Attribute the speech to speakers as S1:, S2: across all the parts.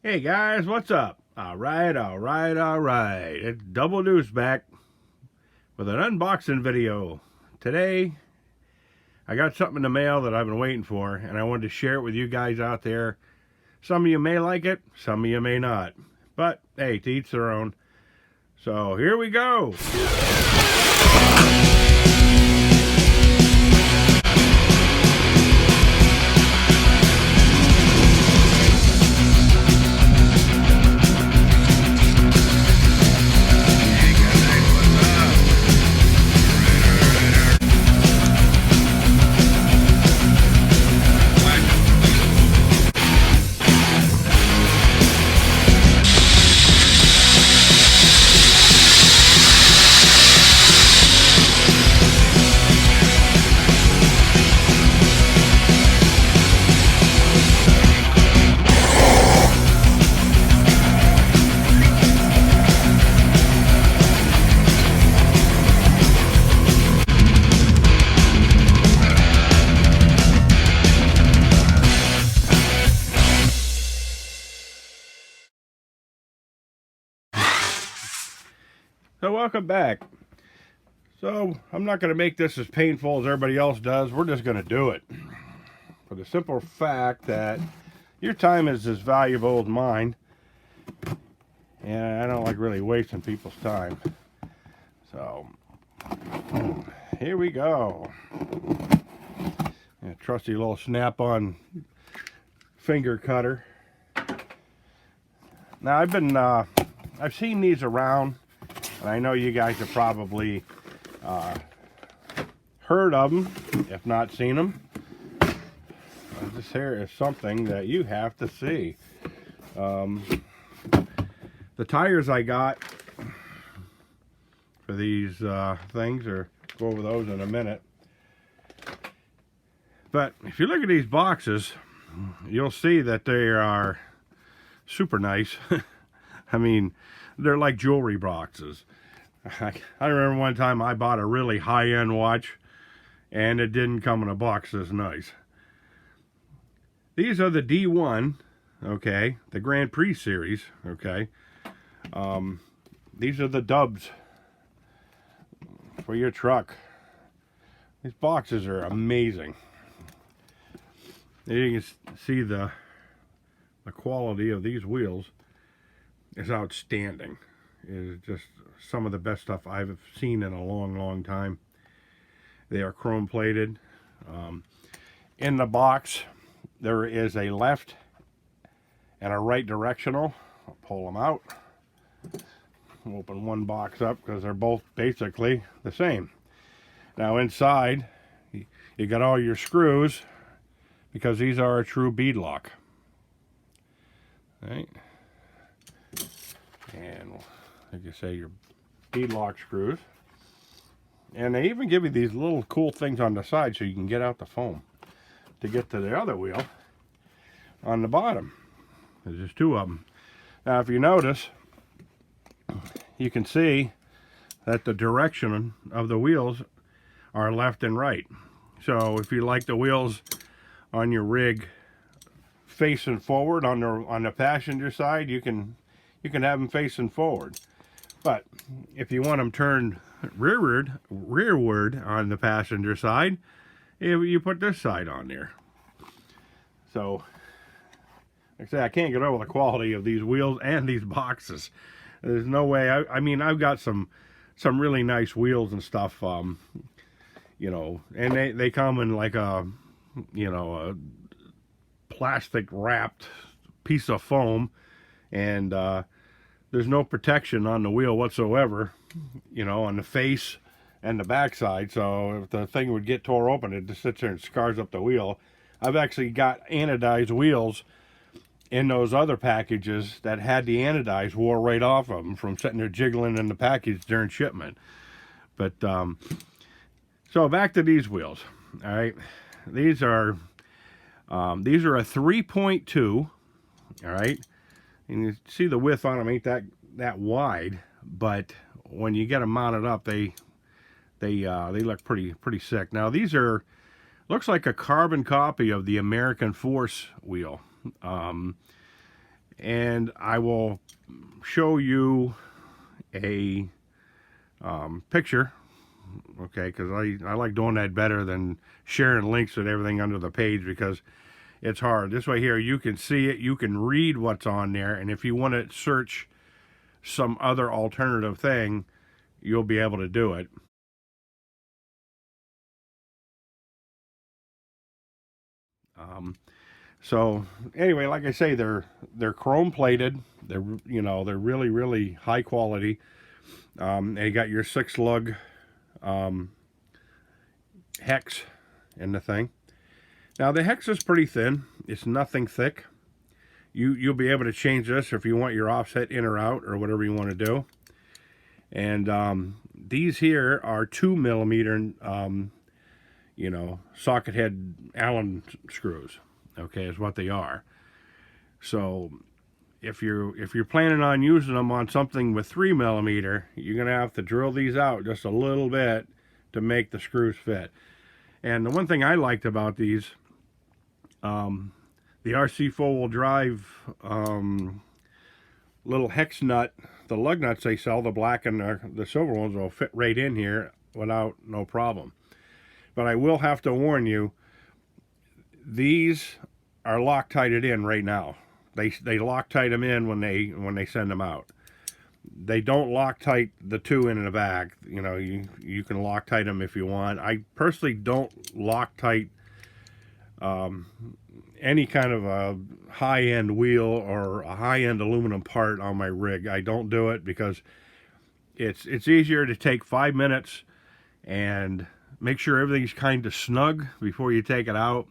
S1: Hey guys, what's up? Alright. It's Double Deuce back with an unboxing video. Today, I got something in the mail that I've been waiting for, and I wanted to share it with you guys out there. Some of you may like it, some of you may not. But, hey, to each their own. So, here we go! So welcome back. So I'm not going to make this as painful as everybody else does. We're just going to do it. For the simple fact that your time is as valuable as mine. And I don't like really wasting people's time. So here we go. A trusty little snap-on finger cutter. Now I've seen these around. And I know you guys have probably heard of them, if not seen them. This here is something that you have to see. The tires I got for these things, or go over those in a minute. But if you look at these boxes, you'll see that they are super nice. I mean, they're like jewelry boxes. I remember one time I bought a really high-end watch and it didn't come in a box this nice. These are the D1, okay, the Grand Prix series, okay. These are the dubs for your truck. These boxes are amazing. You can see the quality of these wheels is outstanding. It is just some of the best stuff I've seen in a long time. They are chrome plated. In the box there is a left and a right directional. I'll pull them out. I'll open one box up because they're both basically the same. Now inside you got all your screws, because these are a true bead lock. Right? And like you say, your bead lock screws. And they even give you these little cool things on the side so you can get out the foam to get to the other wheel on the bottom. There's just two of them. Now if you notice, you can see that the direction of the wheels are left and right. So if you like the wheels on your rig facing forward on the passenger side, you can have them facing forward. But if you want them turned rearward on the passenger side, you put this side on there. So, like I say, I can't get over the quality of these wheels and these boxes. There's no way. I mean, I've got some really nice wheels and stuff. You know, and they come in like a plastic wrapped piece of foam, and there's no protection on the wheel whatsoever, you know, on the face and the backside. So if the thing would get tore open, it just sits there and scars up the wheel. I've actually got anodized wheels in those other packages that had the anodize wore right off of them from sitting there jiggling in the package during shipment. But so back to these wheels. All right, these are a 3.2. All right. And you see the width on them ain't that wide, but when you get them mounted up, they look pretty sick. Now these are, looks like a carbon copy of the American Force wheel. and I will show you a picture, okay, because I like doing that better than sharing links and everything under the page, because it's hard. This way here, you can see it, you can read what's on there, and if you want to search some other alternative thing, you'll be able to do it. So anyway, like I say, they're chrome plated. They're really, really high quality. They got your 6 lug hex in the thing. Now the hex is pretty thin. It's nothing thick. You'll be able to change this if you want your offset in or out or whatever you want to do. And these here are 2mm, socket head Allen screws. Okay, is what they are. So if you're planning on using them on something with 3mm, you're gonna have to drill these out just a little bit to make the screws fit. And the one thing I liked about these, the RC 4-wheel drive little hex nut, the lug nuts they sell, the black and the silver ones, will fit right in here without no problem. But I will have to warn you, these are Loctited in right now. They Loctite them in when they send them out. They don't Loctite the 2 in the back. You can Loctite them if you want. I personally don't Loctite any kind of a high-end wheel or a high-end aluminum part on my rig. I don't do it because it's easier to take 5 minutes and make sure everything's kind of snug before you take it out.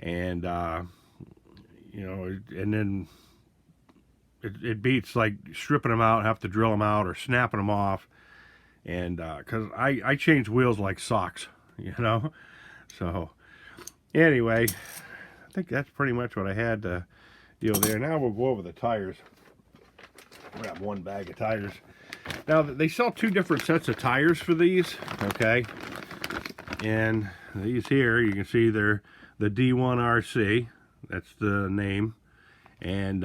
S1: And and then it beats like stripping them out, have to drill them out or snapping them off. And because I change wheels like socks, So anyway, I think that's pretty much what I had to deal there. Now we'll go over the tires. Grab one bag of tires. Now they sell 2 different sets of tires for these, okay? And these here, you can see they're the D1 RC. That's the name. And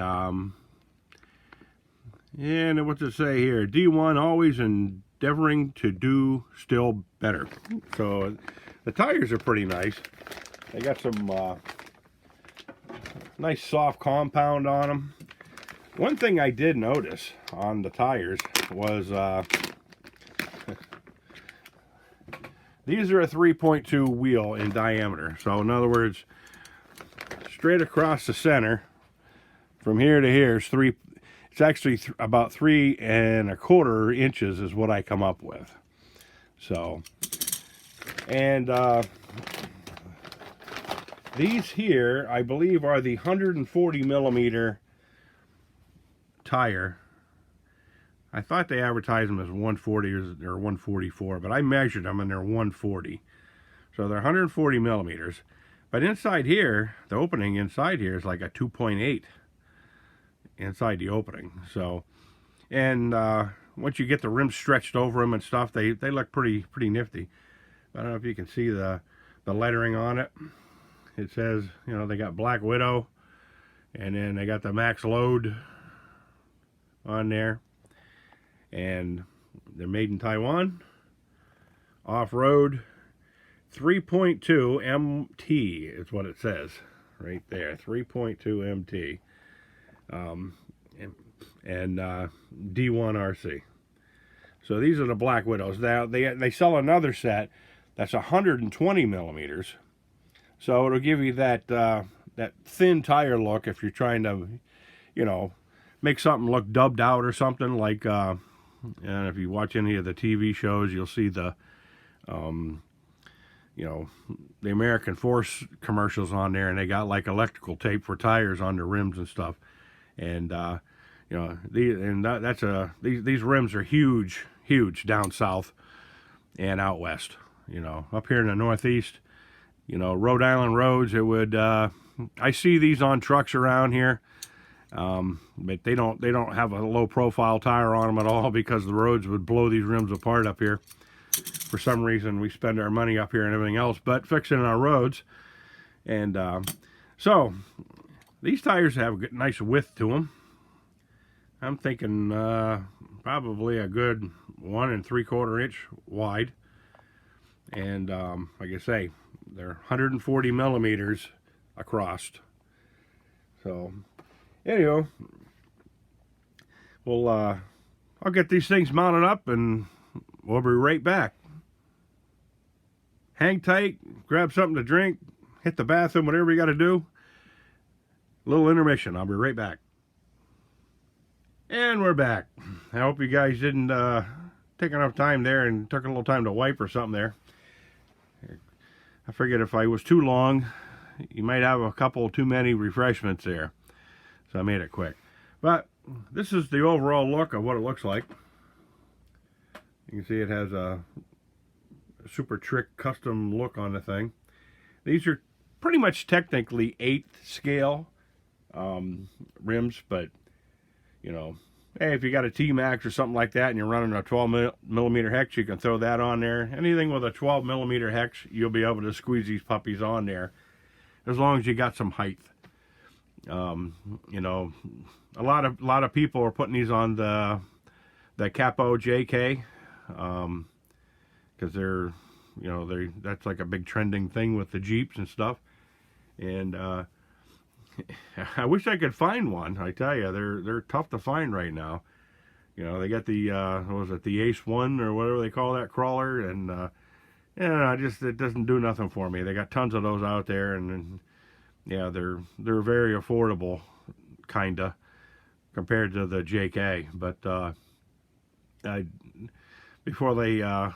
S1: what's it say here? D1, always endeavoring to do still better. So the tires are pretty nice. They got some nice soft compound on them. One thing I did notice on the tires was these are a 3.2 wheel in diameter. So in other words, straight across the center from here to here is it's actually about 3 1/4 inches is what I come up with. So, and these here I believe are the 140mm tire. I thought they advertised them as 140 or 144, but I measured them and they're 140. So they're 140mm. But inside here, the opening inside here is like a 2.8 inside the opening. So, and once you get the rims stretched over them and stuff, they look pretty nifty. I don't know if you can see the lettering on it. It says, they got Black Widow, and then they got the max load on there. And they're made in Taiwan. Off-road, 3.2 MT is what it says right there. 3.2 MT. And D1 RC. So these are the Black Widows. Now they sell another set that's 120mm. So it'll give you that that thin tire look if you're trying to, make something look dubbed out or something like. And if you watch any of the TV shows, you'll see the, the American Force commercials on there, and they got like electrical tape for tires on the rims and stuff. And these rims are huge down south and out west. Up here in the Northeast, Rhode Island roads, it would. I see these on trucks around here. But they don't have a low profile tire on them at all, because the roads would blow these rims apart up here. For some reason we spend our money up here and everything else but fixing our roads. And so these tires have a nice width to them. I'm thinking probably a good 1 3/4 inch wide. And like I say, they're 140 millimeters across. So, anyhow, I'll get these things mounted up and we'll be right back. Hang tight, grab something to drink, hit the bathroom, whatever you got to do. A little intermission. I'll be right back. And we're back. I hope you guys didn't take enough time there and took a little time to wipe or something there. I figured if I was too long, you might have a couple too many refreshments there. So I made it quick. But this is the overall look of what it looks like. You can see it has a super trick custom look on the thing. These are pretty much technically 8th scale rims, but you know, hey, if you got a T-Max or something like that and you're running a 12 millimeter hex, you can throw that on there. Anything with a 12 millimeter hex, you'll be able to squeeze these puppies on there as long as you got some height. You know, a lot of people are putting these on the Capo JK because they're, you know, that's like a big trending thing with the Jeeps and stuff. And I wish I could find one. I tell you, they're tough to find right now. You know, they got the what was it, the Ace 1 or whatever they call that crawler, and yeah, it doesn't do nothing for me. They got tons of those out there, and yeah, they're very affordable, kinda, compared to the JK. But before they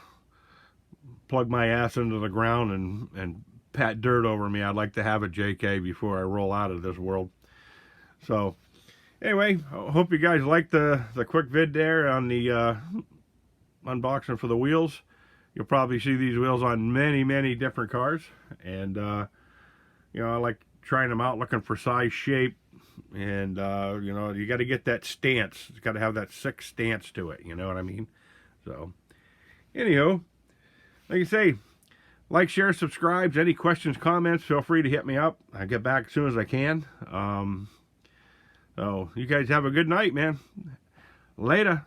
S1: plug my ass into the ground and pat dirt over me, I'd like to have a JK before I roll out of this world. So anyway, I hope you guys liked the quick vid there on the unboxing for the wheels. You'll probably see these wheels on many different cars, and you know, I like trying them out, looking for size, shape, and you know, you got to get that stance. It's got to have that sick stance to it, you know what I mean? So anyhow, like you say, like, share, subscribe. Any questions, comments, feel free to hit me up. I'll get back as soon as I can. So you guys have a good night, man. Later.